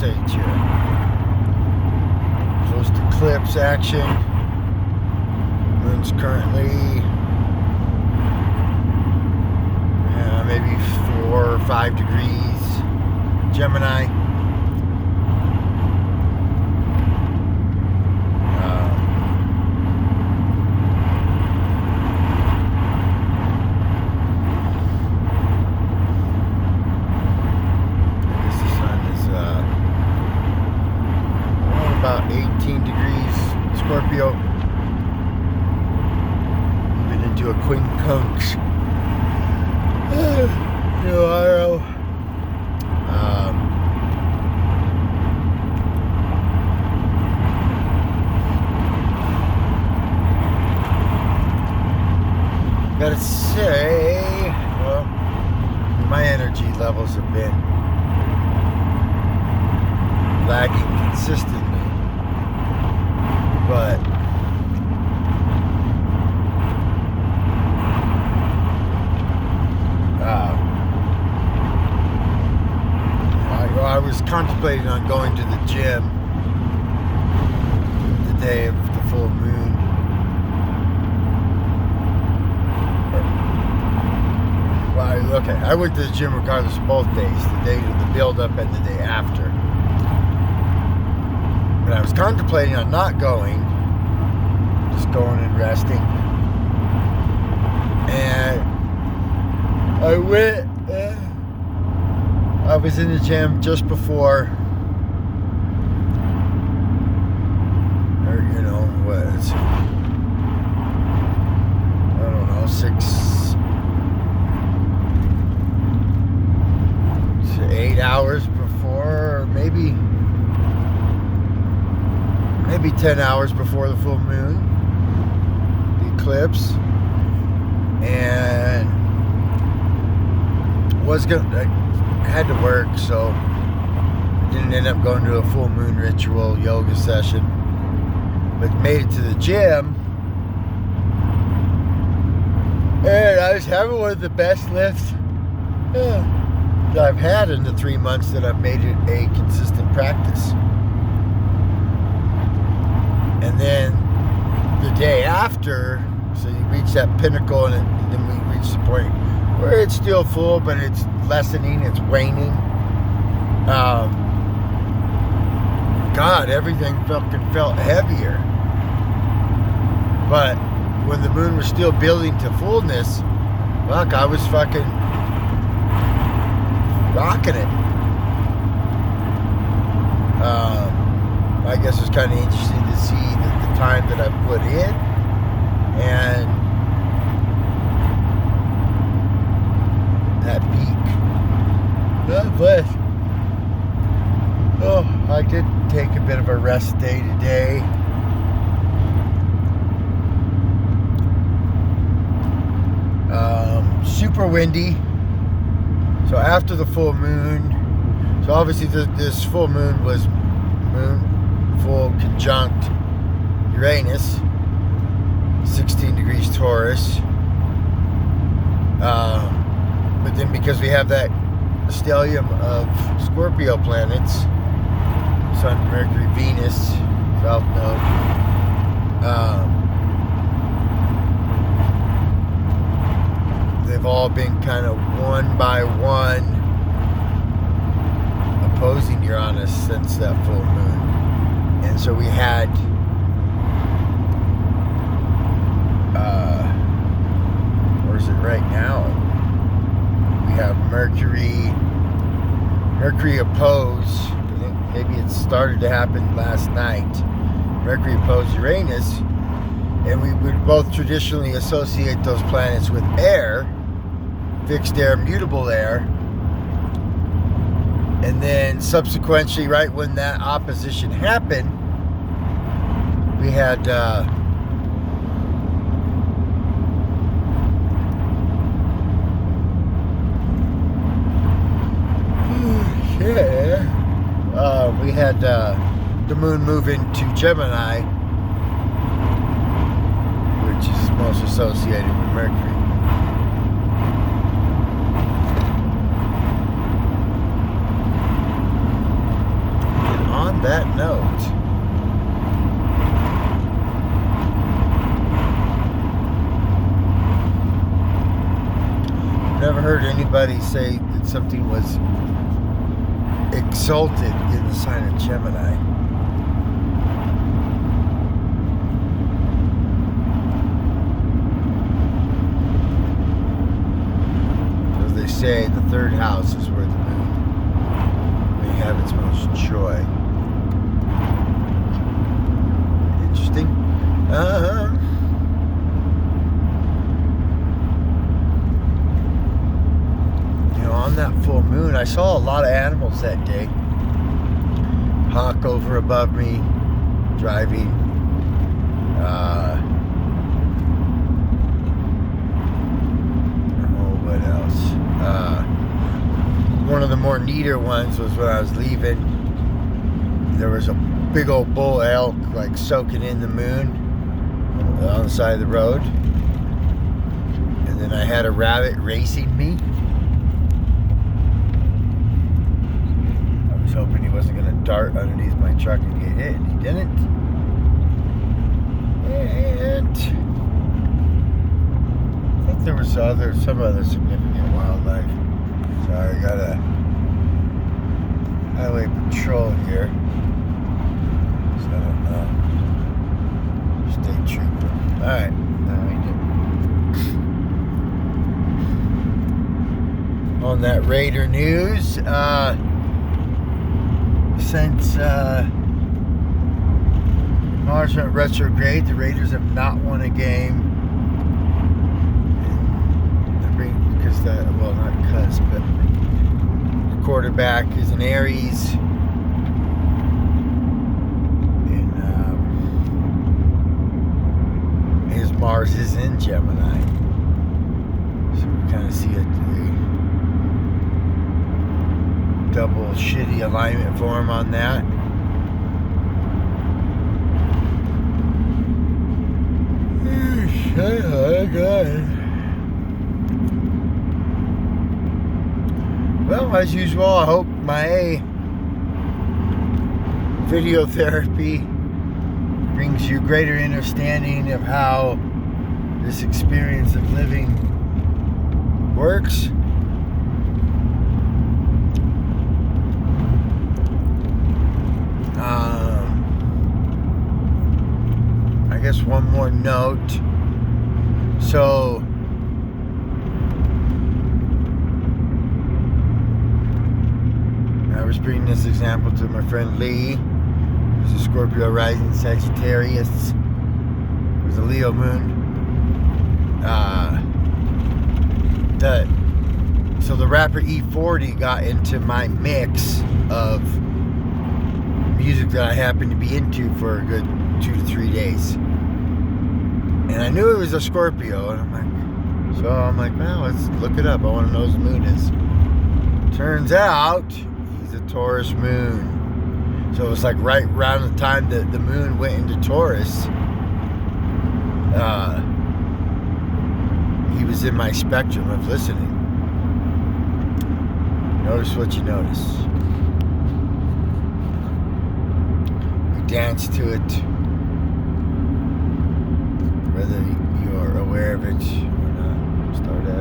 page here. Close to eclipse action. Moon's currently maybe 4 or 5 degrees Gemini. I guess the sun is about 18 degrees Scorpio. Moving into a quincunx. Tomorrow. Gotta say, well, my energy levels have been lagging consistently, but I was contemplating on going to the gym the day of the full moon. Well, okay, I went to the gym regardless of both days, the day of the build-up and the day after. But I was contemplating on not going, just going and resting. And I went... I was in the gym just before, or what is it? I don't know, 6 to 8 hours before, or maybe 10 hours before the full moon, the eclipse, and I had to work, so I didn't end up going to a full moon ritual yoga session, but made it to the gym, and I was having one of the best lifts that I've had in the 3 months that I've made it a consistent practice. And then the day after, so you reach that pinnacle, and then we reach the point where it's still full, but it's lessening, it's waning. God, everything fucking felt heavier. But when the moon was still building to fullness, fuck, I was fucking rocking it. I guess it's kind of interesting to see the time that I put in, and that peak. God bless. Oh, I did take a bit of a rest day today. Super windy. So after the full moon, so obviously this full moon was full conjunct Uranus, 16 degrees Taurus. But then because we have that stellium of Scorpio planets, Sun, Mercury, Venus, South Node, they've all been kind of one by one opposing Uranus since that full moon. And so we had where is it right now? We have Mercury opposed. Maybe it started to happen last night. Mercury opposed Uranus, and we would both traditionally associate those planets with air, fixed air, mutable air. And then subsequently, right when that opposition happened, we had the moon move into Gemini, which is most associated with Mercury. that note, I've never heard anybody say that something was exalted in the sign of Gemini. As they say, the third house is where the moon may have its most joy. Interesting. On that full moon, I saw a lot of animals that day. Hawk over above me, driving. What else? One of the more neater ones was when I was leaving. There was a big old bull elk like soaking in the moon on the side of the road. And then I had a rabbit racing me. Hoping he wasn't going to dart underneath my truck and get hit, and he didn't. And I think there was some other significant wildlife. Sorry, I got a highway patrol here, so I don't know. State trooper. All right, now we do. On that Raider news, since Mars went retrograde, the Raiders have not won a game. Because the quarterback is an Aries, and his Mars is in Gemini. So we kind of see a double shitty alignment for him on that. Oh God. Well, as usual, I hope my video therapy brings you greater understanding of how this experience of living works. I guess one more note. So I was bringing this example to my friend Lee, who's a Scorpio rising Sagittarius, who's a Leo moon. So the rapper E40 got into my mix of music that I happened to be into for a good 2 to 3 days. And I knew it was a Scorpio, and I'm like, well, let's look it up. I want to know what his moon is. Turns out he's a Taurus moon. So it was like right around the time that the moon went into Taurus, he was in my spectrum of listening. Notice what you notice. We dance to it, whether you're aware of it or not. Start at it.